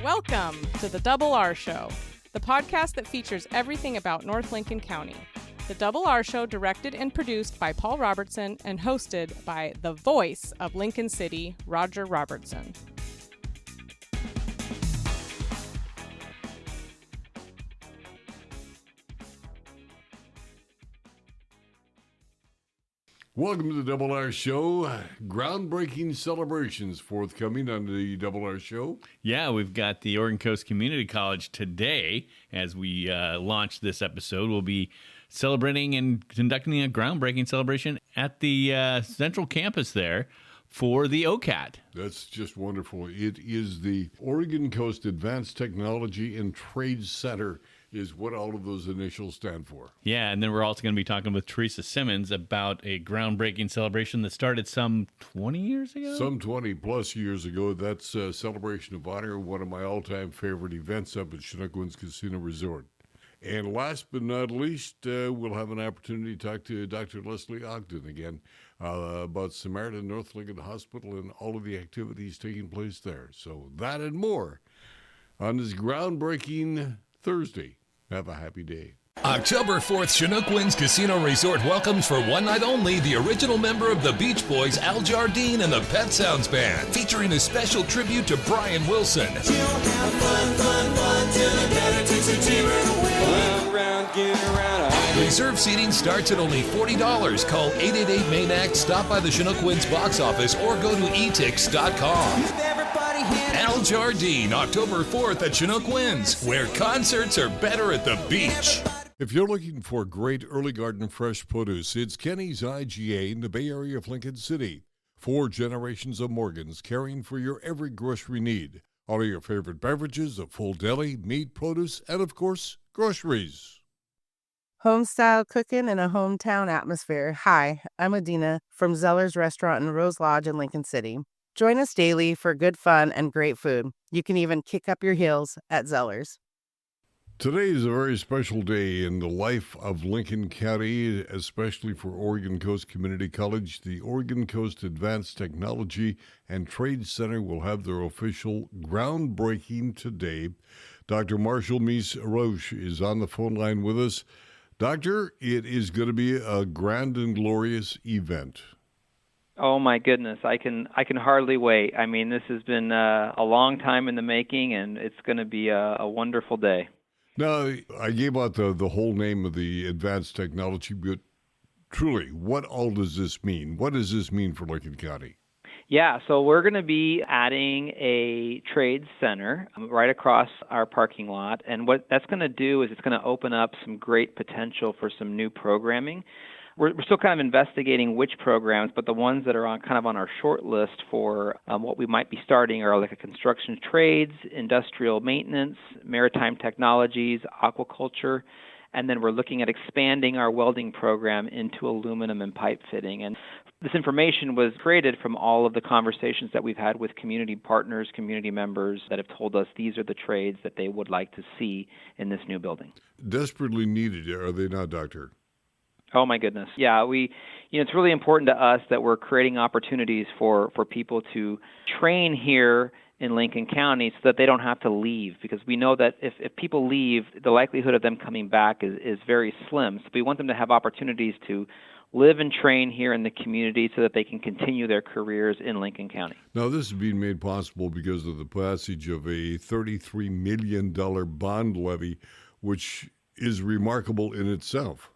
Welcome to the Double R Show, the podcast that features everything about North Lincoln County. The Double R Show, directed and produced by Paul Robertson and hosted by the voice of Lincoln City, Roger Robertson. Welcome to the Double R Show. Groundbreaking celebrations forthcoming on the Double R Show. Yeah, we've got the Oregon Coast Community College today. As we launch this episode, we'll be celebrating and conducting a groundbreaking celebration at the central campus there for the OCAT. That's just wonderful. It is the Oregon Coast Advanced Technology and Trade Center is what all of those initials stand for. Yeah, and then we're also going to be talking with Teresa Simmons about a groundbreaking celebration that started some 20 years ago? Some 20 plus years ago. That's a Celebration of Honor, one of my all-time favorite events up at Chinook Winds Casino Resort. And last but not least, we'll have an opportunity to talk to Dr. Leslie Ogden again about Samaritan North Lincoln Hospital and all of the activities taking place there. So that and more on this groundbreaking Thursday. Have a happy day. October 4th, Chinook Winds Casino Resort welcomes for one night only the original member of the Beach Boys, Al Jardine, and the Pet Sounds Band, featuring a special tribute to Brian Wilson. Reserve seating starts at only $40. Call 888-MAIN-ACT, stop by the Chinook Winds box office, or go to etix.com. Al Jardine, October 4th at Chinook Winds, where concerts are better at the beach. If you're looking for great early garden fresh produce, it's Kenny's IGA in the Bay Area of Lincoln City. 4 generations of Morgans caring for your every grocery need. All of your favorite beverages, a full deli, meat, produce, and of course, groceries. Home-style cooking in a hometown atmosphere. Hi, I'm Adina from Zeller's Restaurant in Rose Lodge in Lincoln City. Join us daily for good fun and great food. You can even kick up your heels at Zeller's. Today is a very special day in the life of Lincoln County, especially for Oregon Coast Community College. The Oregon Coast Advanced Technology and Trade Center will have their official groundbreaking today. Dr. Marshall Mies-Roche is on the phone line with us. Doctor, it is going to be a grand and glorious event. Oh my goodness, I can hardly wait. I mean, this has been a long time in the making, and it's going to be a wonderful day. Now, I gave out the whole name of the advanced technology, but truly, what all does this mean? What does this mean for Lincoln County? Yeah, so we're going to be adding a trade center right across our parking lot, and what that's going to do is it's going to open up some great potential for some new programming. We're still kind of investigating which programs, but the ones that are on our short list for what we might be starting are like a construction trades, industrial maintenance, maritime technologies, aquaculture, and then we're looking at expanding our welding program into aluminum and pipe fitting. And this information was created from all of the conversations that we've had with community partners, community members that have told us these are the trades that they would like to see in this new building. Desperately needed, are they not, Doctor? Oh my goodness. Yeah, it's really important to us that we're creating opportunities for people to train here in Lincoln County so that they don't have to leave, because we know that if people leave, the likelihood of them coming back is very slim. So we want them to have opportunities to live and train here in the community so that they can continue their careers in Lincoln County. Now, this is being made possible because of the passage of a $33 million bond levy, which is remarkable in itself.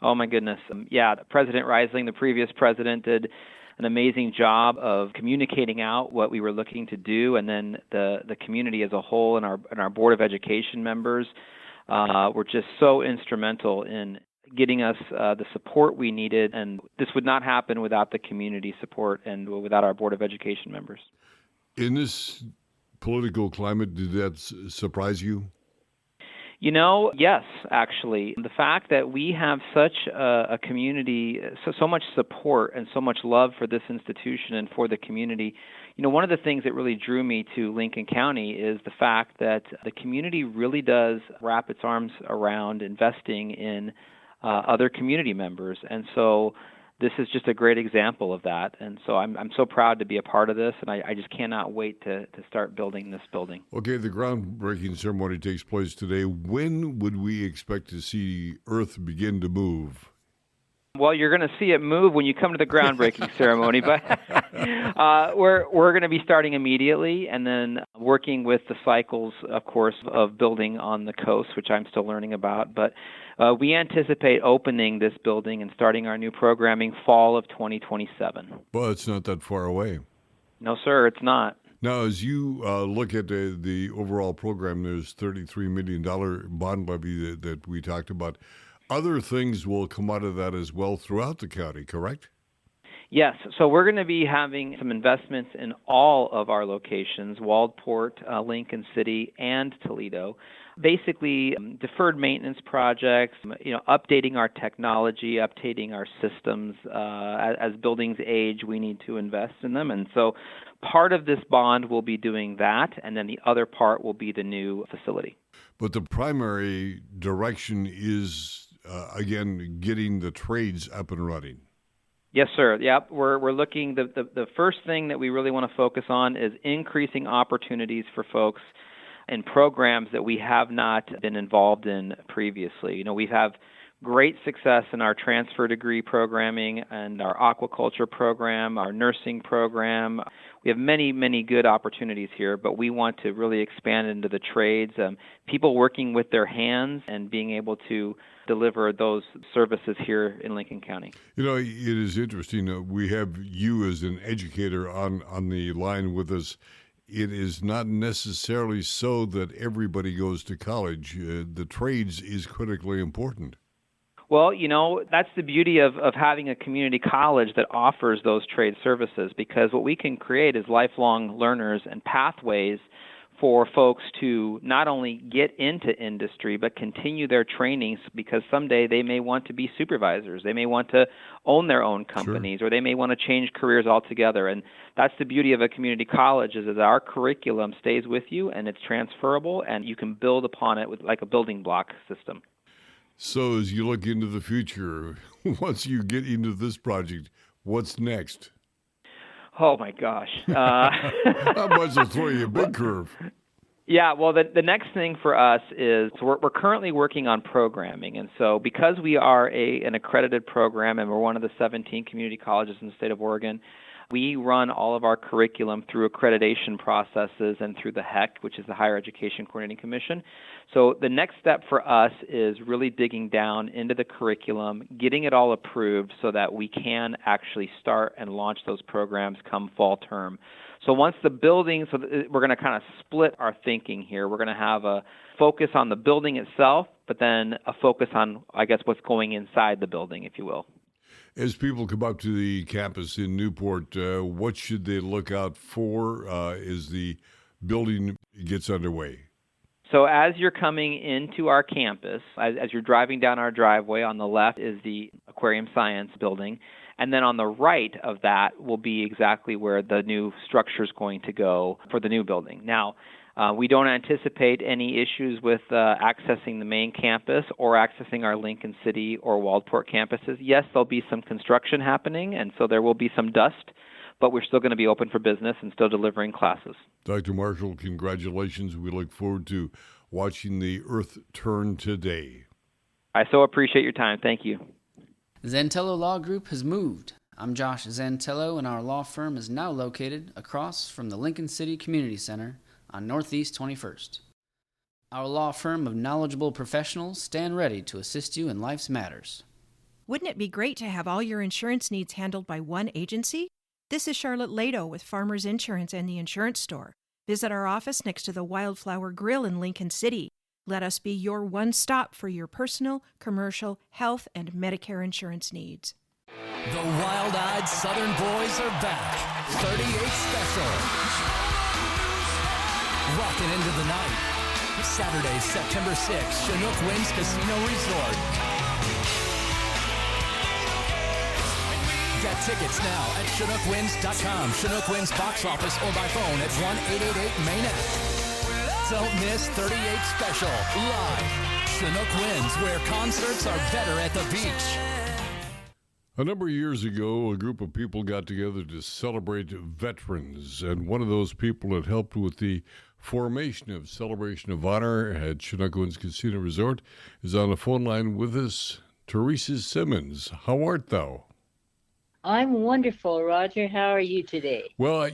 Oh, my goodness. President Reisling, the previous president, did an amazing job of communicating out what we were looking to do, and then the community as a whole and our Board of Education members were just so instrumental in getting us the support we needed, and this would not happen without the community support and without our Board of Education members. In this political climate, did that surprise you? Yes, actually. The fact that we have such a community, so much support and so much love for this institution and for the community, one of the things that really drew me to Lincoln County is the fact that the community really does wrap its arms around investing in other community members. And so this is just a great example of that. And so I'm so proud to be a part of this, and I just cannot wait to start building this building. Okay, the groundbreaking ceremony takes place today. When would we expect to see Earth begin to move? Well, you're going to see it move when you come to the groundbreaking ceremony, but we're going to be starting immediately and then working with the cycles, of course, of building on the coast, which I'm still learning about. But we anticipate opening this building and starting our new programming fall of 2027. Well, it's not that far away. No, sir, it's not. Now, as you look at the overall program, there's $33 million bond levy that we talked about. Other things will come out of that as well throughout the county, correct? Yes. So we're going to be having some investments in all of our locations, Waldport, Lincoln City, and Toledo. Basically, deferred maintenance projects, updating our technology, updating our systems. As buildings age, we need to invest in them. And so part of this bond will be doing that, and then the other part will be the new facility. But the primary direction is again, getting the trades up and running. Yes, sir. Yep. We're looking, the first thing that we really want to focus on is increasing opportunities for folks in programs that we have not been involved in previously. We have great success in our transfer degree programming and our aquaculture program, our nursing program. We have many, many good opportunities here, but we want to really expand into the trades, people working with their hands and being able to deliver those services here in Lincoln County. It is interesting. We have you as an educator on the line with us. It is not necessarily so that everybody goes to college. The trades is critically important. Well, that's the beauty of having a community college that offers those trade services, because what we can create is lifelong learners and pathways for folks to not only get into industry, but continue their trainings, because someday they may want to be supervisors. They may want to own their own companies, Sure. Or they may want to change careers altogether. And that's the beauty of a community college, is that our curriculum stays with you and it's transferable, and you can build upon it with like a building block system. So as you look into the future, once you get into this project, what's next? Oh, my gosh. That must have thrown you a big curve. Yeah, well, the next thing for us is we're currently working on programming. And so because we are an accredited program and we're one of the 17 community colleges in the state of Oregon, we run all of our curriculum through accreditation processes and through the HEC, which is the Higher Education Coordinating Commission. So the next step for us is really digging down into the curriculum, getting it all approved so that we can actually start and launch those programs come fall term. So once the building, we're going to kind of split our thinking here. We're going to have a focus on the building itself, but then a focus on, I guess, what's going inside the building, if you will. As people come up to the campus in Newport, what should they look out for as the building gets underway? So as you're coming into our campus, as you're driving down our driveway, on the left is the Aquarium Science building, and then on the right of that will be exactly where the new structure is going to go for the new building. Now, we don't anticipate any issues with accessing the main campus or accessing our Lincoln City or Waldport campuses. Yes, there'll be some construction happening, and so there will be some dust, but we're still going to be open for business and still delivering classes. Dr. Marshall, congratulations. We look forward to watching the Earth turn today. I so appreciate your time. Thank you. Zantello Law Group has moved. I'm Josh Zantello, and our law firm is now located across from the Lincoln City Community Center on Northeast 21st. Our law firm of knowledgeable professionals stand ready to assist you in life's matters. Wouldn't it be great to have all your insurance needs handled by one agency? This is Charlotte Lado with Farmers Insurance and the Insurance Store. Visit our office next to the Wildflower Grill in Lincoln City. Let us be your one stop for your personal, commercial, health, and Medicare insurance needs. The Wild-Eyed Southern Boys are back. 38 Special. Rocking into the night. Saturday, September 6th, Chinook Winds Casino Resort. Get tickets now at ChinookWinds.com, Chinook Winds box office, or by phone at 1-888-MAIN-ACT. Don't miss 38 Special, live. Chinook Winds, where concerts are better at the beach. A number of years ago, a group of people got together to celebrate veterans, and one of those people that helped with the formation of Celebration of Honor at Chinook Winds Casino Resort is on the phone line with us, Teresa Simmons. How art thou? I'm wonderful, Roger. How are you today? Well,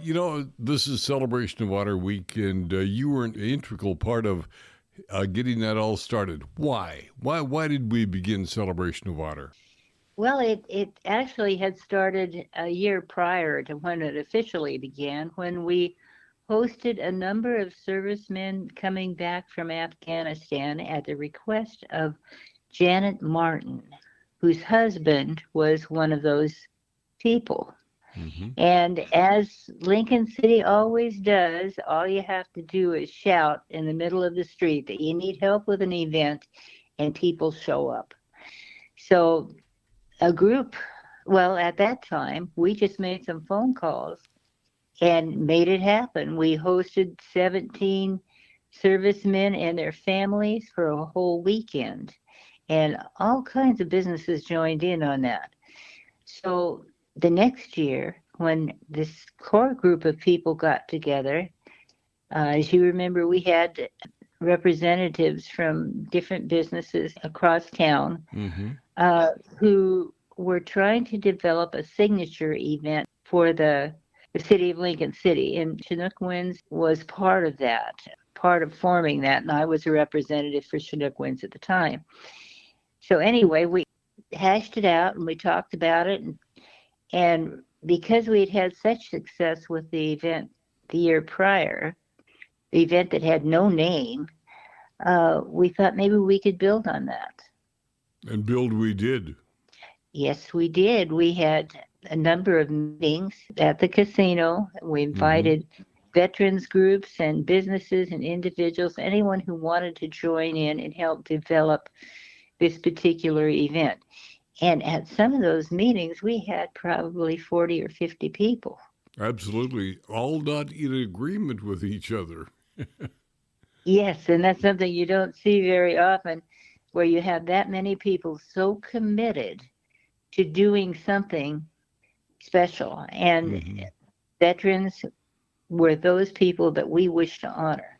this is Celebration of Honor Week, and you were an integral part of getting that all started. Why? Why did we begin Celebration of Honor? Well, it actually had started a year prior to when it officially began, when we hosted a number of servicemen coming back from Afghanistan at the request of Janet Martin, whose husband was one of those people. Mm-hmm. And as Lincoln City always does, all you have to do is shout in the middle of the street that you need help with an event, and people show up. So a group, well, at that time, we just made some phone calls and made it happen. We hosted 17 servicemen and their families for a whole weekend, and all kinds of businesses joined in on that. So the next year, when this core group of people got together, as you remember, we had representatives from different businesses across town, mm-hmm. Who were trying to develop a signature event for the city of Lincoln City. And Chinook Winds was part of that, part of forming that. And I was a representative for Chinook Winds at the time. So anyway, we hashed it out and we talked about it. And because we had had such success with the event the year prior, the event that had no name, we thought maybe we could build on that. And build we did. Yes, we did. We had a number of meetings at the casino. We invited veterans groups and businesses and individuals, anyone who wanted to join in and help develop this particular event. And at some of those meetings, we had probably 40 or 50 people. Absolutely. All not in agreement with each other. Yes, and that's something you don't see very often, where you have that many people so committed to doing something special. And veterans were those people that we wish to honor.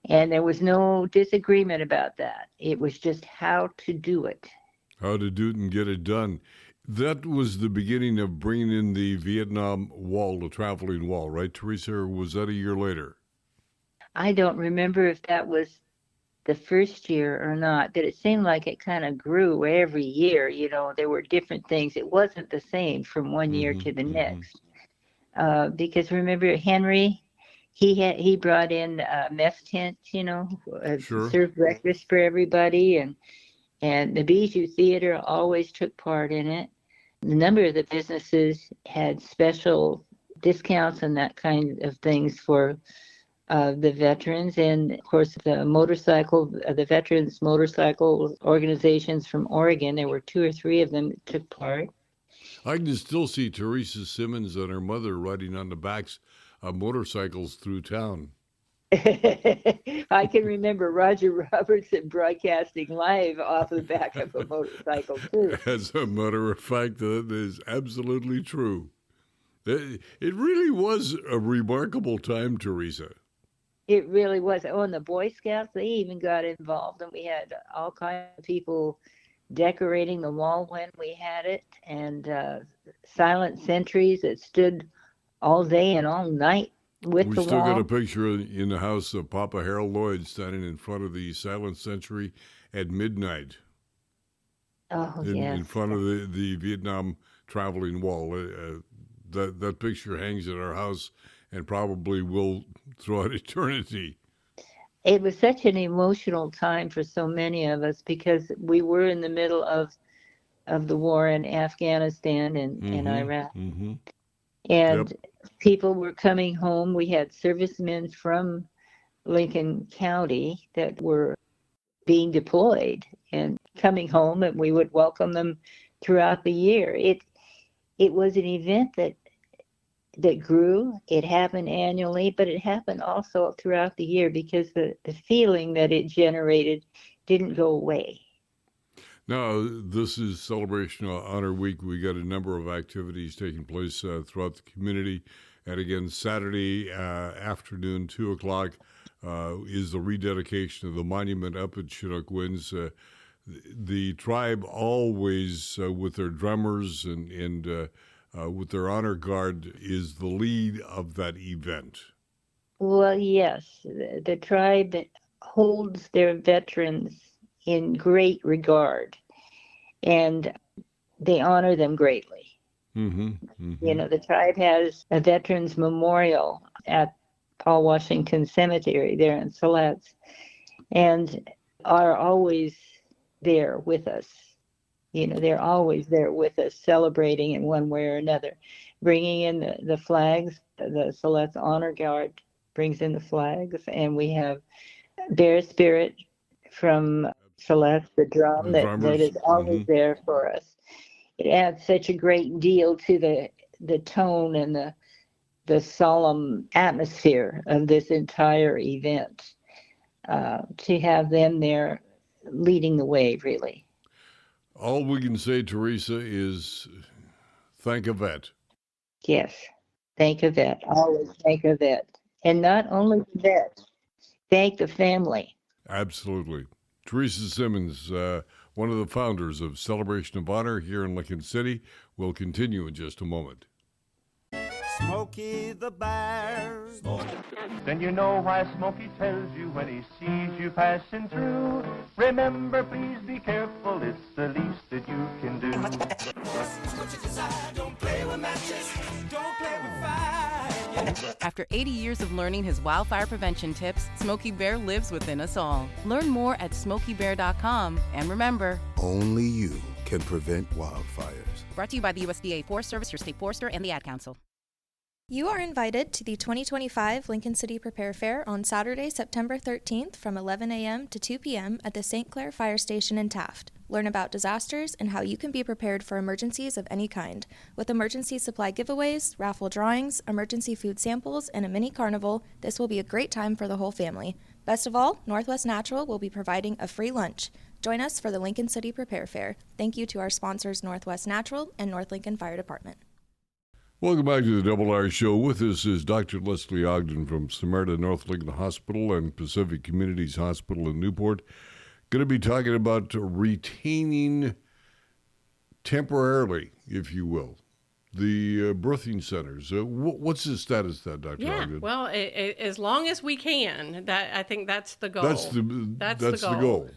And there was no disagreement about that. It was just how to do it. How to do it and get it done. That was the beginning of bringing in the Vietnam Wall, the traveling wall, right, Teresa? Or was that a year later? I don't remember if that was the first year or not, but it seemed like it kind of grew every year. You know, there were different things. It wasn't the same from one year to the next. Because remember, Henry, he brought in mess tents, served breakfast for everybody, and the Bijou Theater always took part in it. A number of the businesses had special discounts and that kind of things for the veterans. And of course, the veterans motorcycle organizations from Oregon, there were 2 or 3 of them that took part. I can still see Teresa Simmons and her mother riding on the backs of motorcycles through town. I can remember Roger Robertson broadcasting live off the back of a motorcycle, too. As a matter of fact, that is absolutely true. It really was a remarkable time, Teresa. It really was. Oh, and the Boy Scouts, they even got involved, and we had all kinds of people decorating the wall when we had it, and silent sentries that stood all day and all night with the wall. We still got a picture in the house of Papa Harold Lloyd standing in front of the silent sentry at midnight. Oh, yes. In front of the Vietnam traveling wall. That picture hangs at our house and probably will throughout eternity. It was such an emotional time for so many of us because we were in the middle of the war in Afghanistan and Iraq. Mm-hmm. And people were coming home. We had servicemen from Lincoln County that were being deployed and coming home, and we would welcome them throughout the year. It was an event that grew. It happened annually, but it happened also throughout the year because the feeling that it generated didn't go away. Now, this is Celebration Honor Week. We got a number of activities taking place throughout the community. And again, Saturday afternoon, 2 o'clock, is the rededication of the monument up at Chinook Winds. The tribe always, with their drummers and with their honor guard, is the lead of that event. Well, yes, the tribe holds their veterans in great regard, and they honor them greatly. Mm-hmm, mm-hmm. You know, the tribe has a veterans memorial at Paul Washington Cemetery there in Siletz, and are always there with us. You know, they're always there with us, celebrating in one way or another, bringing in the flags. The Siletz Honor Guard brings in the flags, and we have Bear Spirit from Siletz, the drum that is always there for us. It adds such a great deal to the tone and the solemn atmosphere of this entire event, to have them there leading the way, really. All we can say, Teresa, is thank a vet. Yes, thank a vet. Always thank a vet. And not only the vet, thank the family. Absolutely. Teresa Simmons, one of the founders of Celebration of Honor here in Lincoln City, will continue in just a moment. Smokey the Bear. Then you know why Smokey tells you when he sees you passing through. Remember, please be careful, it's the least that you can do. Don't play with matches, don't play with fire. After 80 years of learning his wildfire prevention tips, Smokey Bear lives within us all. Learn more at SmokeyBear.com. And remember, only you can prevent wildfires. Brought to you by the USDA Forest Service, your state forester, and the Ad Council. You are invited to the 2025 Lincoln City Prepare Fair on Saturday, September 13th from 11 a.m. to 2 p.m. at the St. Clair Fire Station in Taft. Learn about disasters and how you can be prepared for emergencies of any kind. With emergency supply giveaways, raffle drawings, emergency food samples, and a mini carnival, this will be a great time for the whole family. Best of all, Northwest Natural will be providing a free lunch. Join us for the Lincoln City Prepare Fair. Thank you to our sponsors, Northwest Natural and North Lincoln Fire Department. Welcome back to the Double R Show. With us is Dr. Leslie Ogden from Samaritan North Lincoln Hospital and Pacific Communities Hospital in Newport. Going to be talking about retaining temporarily, if you will, the birthing centers. What's the status of that, Dr. Ogden? Well, as long as we can, I think that's the goal. That's the goal.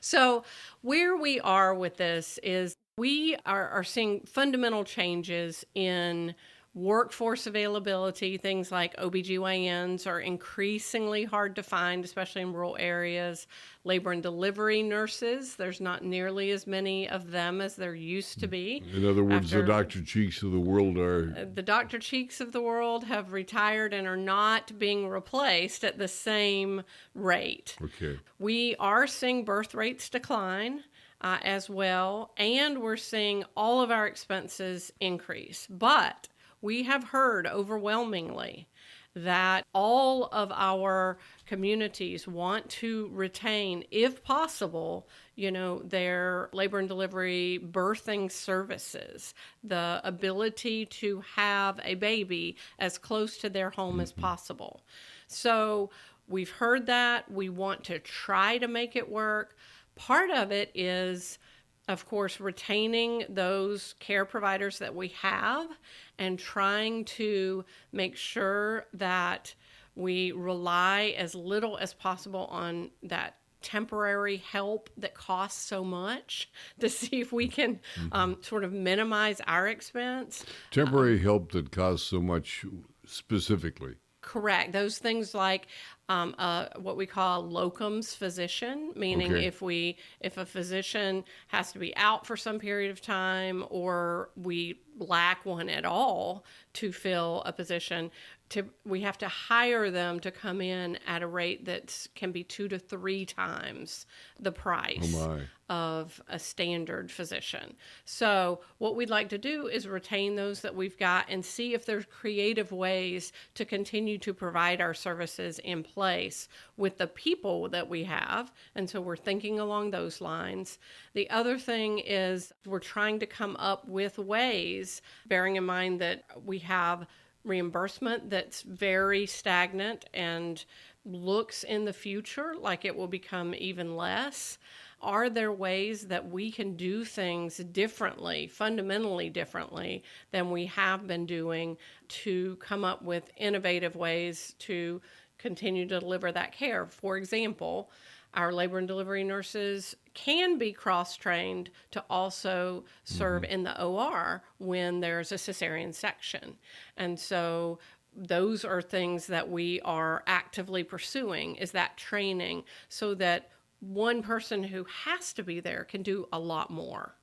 So where we are with this is we are seeing fundamental changes in workforce availability. Things like OBGYNs are increasingly hard to find, especially in rural areas. Labor and delivery nurses, there's not nearly as many of them as there used to be. In other words, the Dr. Cheeks of the world are... The Dr. Cheeks of the world have retired and are not being replaced at the same rate. Okay. We are seeing birth rates decline as well, and we're seeing all of our expenses increase. But we have heard overwhelmingly that all of our communities want to retain, if possible, their labor and delivery birthing services, the ability to have a baby as close to their home as possible. So we've heard that. We want to try to make it work. Part of it is, of course, retaining those care providers that we have and trying to make sure that we rely as little as possible on that temporary help that costs so much to see if we can sort of minimize our expense. Temporary help that costs so much specifically. Correct. Those things like what we call a locums physician, meaning if a physician has to be out for some period of time or we lack one at all to fill a position, we have to hire them to come in at a rate that can be 2 to 3 times the price of a standard physician. So what we'd like to do is retain those that we've got and see if there's creative ways to continue to provide our services in place with the people that we have. And so we're thinking along those lines. The other thing is we're trying to come up with ways, bearing in mind that we have reimbursement that's very stagnant and looks in the future like it will become even less. Are there ways that we can do things differently, fundamentally differently than we have been doing, to come up with innovative ways to continue to deliver that care? For example, our labor and delivery nurses can be cross-trained to also serve in the OR when there's a cesarean section. And so those are things that we are actively pursuing, is that training, so that one person who has to be there can do a lot more.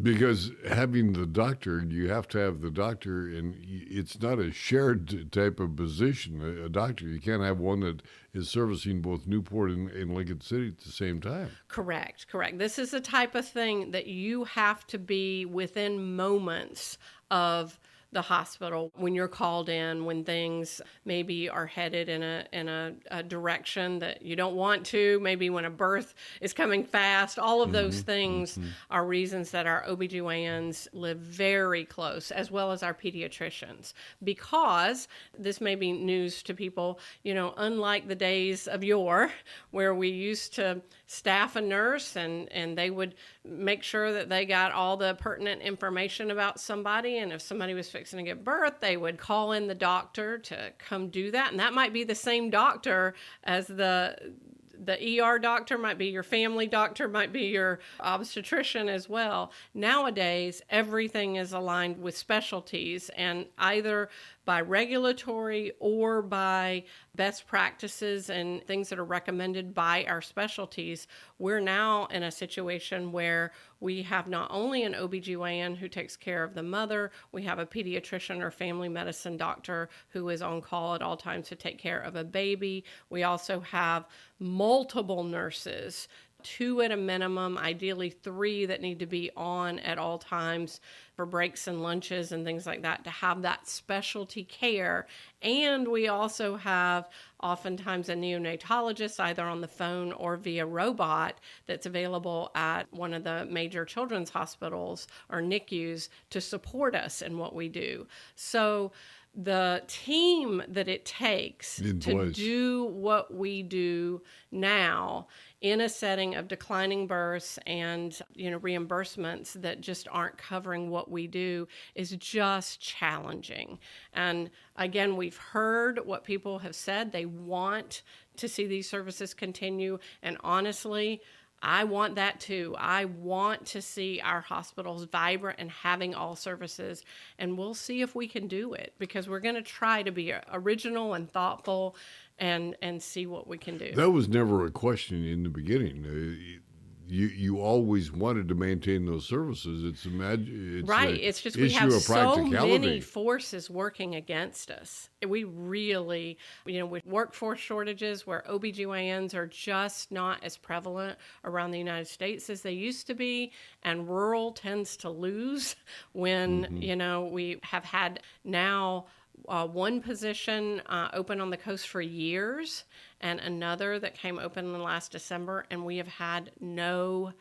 Because having the doctor, you have to have the doctor, and it's not a shared type of position, a doctor. You can't have one that is servicing both Newport and Lincoln City at the same time. Correct. This is the type of thing that you have to be within moments of the hospital when you're called in, when things maybe are headed in a direction that you don't want to, maybe when a birth is coming fast. All of those things are reasons that our OBGYNs live very close, as well as our pediatricians, because this may be news to people, unlike the days of yore where we used to staff a nurse and they would make sure that they got all the pertinent information about somebody, and if somebody was fixing to give birth, they would call in the doctor to come do that. And that might be the same doctor as the ER doctor, might be your family doctor, might be your obstetrician as well. Nowadays, everything is aligned with specialties, and either by regulatory or by best practices and things that are recommended by our specialties, we're now in a situation where we have not only an OBGYN who takes care of the mother, we have a pediatrician or family medicine doctor who is on call at all times to take care of a baby. We also have multiple nurses, 2 at a minimum, ideally 3 that need to be on at all times for breaks and lunches and things like that, to have that specialty care. And we also have oftentimes a neonatologist either on the phone or via robot that's available at one of the major children's hospitals or NICUs to support us in what we do. So the team that it takes to do what we do now in a setting of declining births and reimbursements that just aren't covering what we do is just challenging. And again, we've heard what people have said. They want to see these services continue, and honestly, I want that too. I want to see our hospitals vibrant and having all services, and we'll see if we can do it, because we're going to try to be original and thoughtful and see what we can do. That was never a question in the beginning. You always wanted to maintain those services. It's right. It's just we have so many forces working against us. We really, with workforce shortages where OBGYNs are just not as prevalent around the United States as they used to be, and rural tends to lose when, we have had now one position open on the coast for years and another that came open in the last December, and we have had no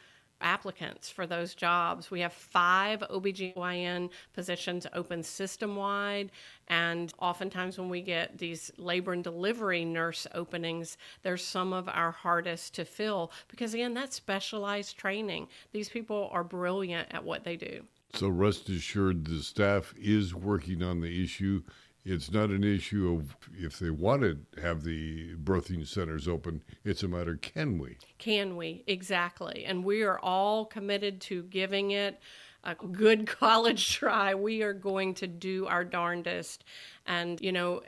applicants for those jobs. We have 5 OBGYN positions open system-wide, and oftentimes when we get these labor and delivery nurse openings, they're some of our hardest to fill because, again, that's specialized training. These people are brilliant at what they do. So rest assured the staff is working on the issue. It's not an issue of if they want to have the birthing centers open. It's a matter, can we? Can we? Exactly. And we are all committed to giving it a good college try. We are going to do our darndest. And,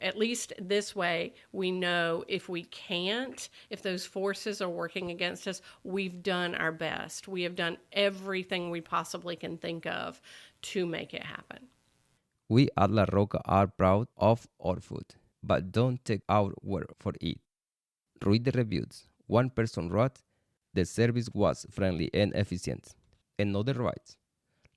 at least this way, we know if we can't, if those forces are working against us, we've done our best. We have done everything we possibly can think of to make it happen. We at La Roca are proud of our food, but don't take our word for it. Read the reviews. One person wrote, "The service was friendly and efficient." Another writes,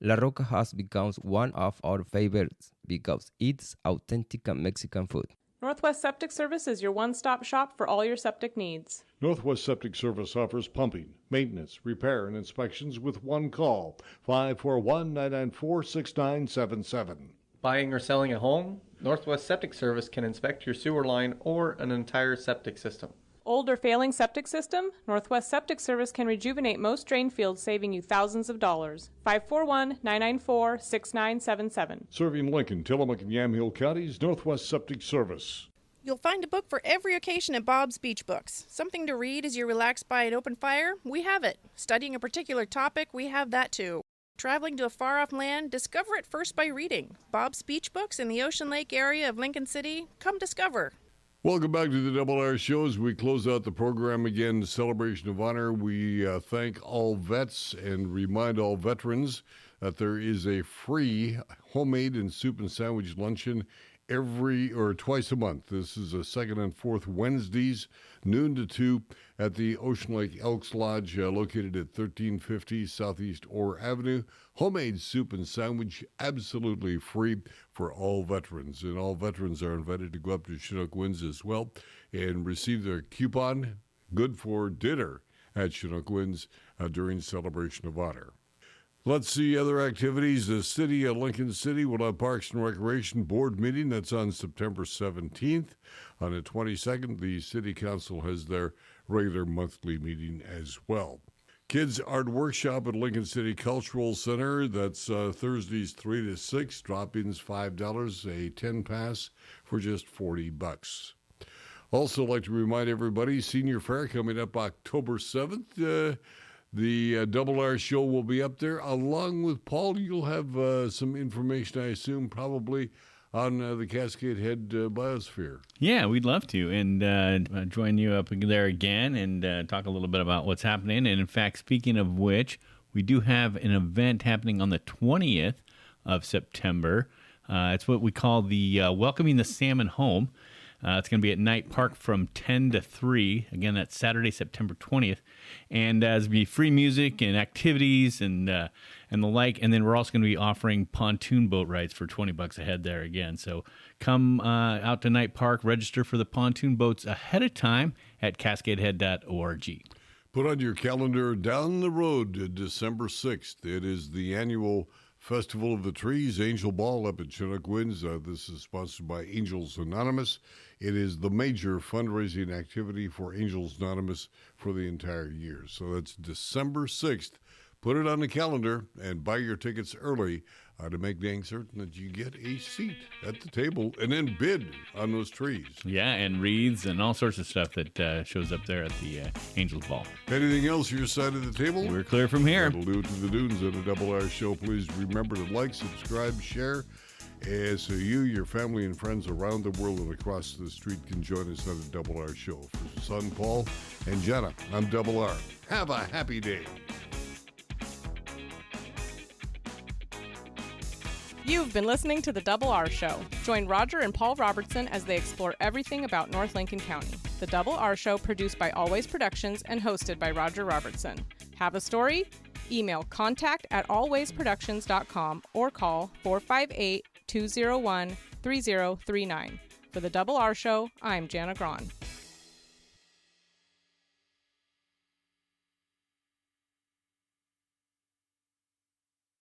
"La Roca has become one of our favorites because it's authentic Mexican food." Northwest Septic Service is your one-stop shop for all your septic needs. Northwest Septic Service offers pumping, maintenance, repair, and inspections with one call, 541-994-6977. Buying or selling a home? Northwest Septic Service can inspect your sewer line or an entire septic system. Old or failing septic system? Northwest Septic Service can rejuvenate most drain fields, saving you thousands of dollars. 541-994-6977. Serving Lincoln, Tillamook, and Yamhill counties, Northwest Septic Service. You'll find a book for every occasion at Bob's Beach Books. Something to read as you relax by an open fire? We have it. Studying a particular topic? We have that too. Traveling to a far-off land? Discover it first by reading. Bob's Beach Books in the Ocean Lake area of Lincoln City? Come discover. Welcome back to the Double R Show. As we close out the program again, Celebration of Honor, we thank all vets and remind all veterans that there is a free homemade and soup and sandwich luncheon twice a month. This is the second and fourth Wednesdays, noon to 2 at the Ocean Lake Elks Lodge, located at 1350 Southeast Orr Avenue. Homemade soup and sandwich, absolutely free for all veterans. And all veterans are invited to go up to Chinook Winds as well and receive their coupon, good for dinner at Chinook Winds during Celebration of Honor. Let's see other activities. The city of Lincoln City will have Parks and Recreation Board meeting. That's on September 17th. On the 22nd, the City Council has their regular monthly meeting as well. Kids Art Workshop at Lincoln City Cultural Center. That's Thursdays 3 to 6. Drop-ins $5. A 10 pass for just $40. Also, like to remind everybody, Senior Fair coming up October 7th. The Double R Show will be up there. Along with Paul, you'll have some information, I assume, probably on the Cascade Head Biosphere. Yeah, we'd love to. And join you up there again and talk a little bit about what's happening. And in fact, speaking of which, we do have an event happening on the 20th of September. It's what we call the Welcoming the Salmon Home. It's going to be at Knight Park from 10 to 3. Again, that's Saturday, September 20th. And there's be free music and activities and the like. And then we're also going to be offering pontoon boat rides for $20 a head there again. So come out to Knight Park, register for the pontoon boats ahead of time at cascadehead.org. Put on your calendar down the road, December 6th. It is the annual Festival of the Trees, Angel Ball up at Chinook Winds. This is sponsored by Angels Anonymous. It is the major fundraising activity for Angels Anonymous for the entire year. So that's December 6th. Put it on the calendar and buy your tickets early to make dang certain that you get a seat at the table and then bid on those trees. Yeah, and wreaths and all sorts of stuff that shows up there at the Angels Ball. Anything else your side of the table? We're clear from here. That'll do it to the Dunes on the Double R Show. Please remember to like, subscribe, share, so you, your family, and friends around the world and across the street can join us on the Double R Show. For son Paul and Jenna, I'm Double R. Have a happy day. You've been listening to The Double R Show. Join Roger and Paul Robertson as they explore everything about North Lincoln County. The Double R Show, produced by Always Productions and hosted by Roger Robertson. Have a story? Email contact@alwaysproductions.com or call 458-201-3039. For The Double R Show, I'm Jana Grahn.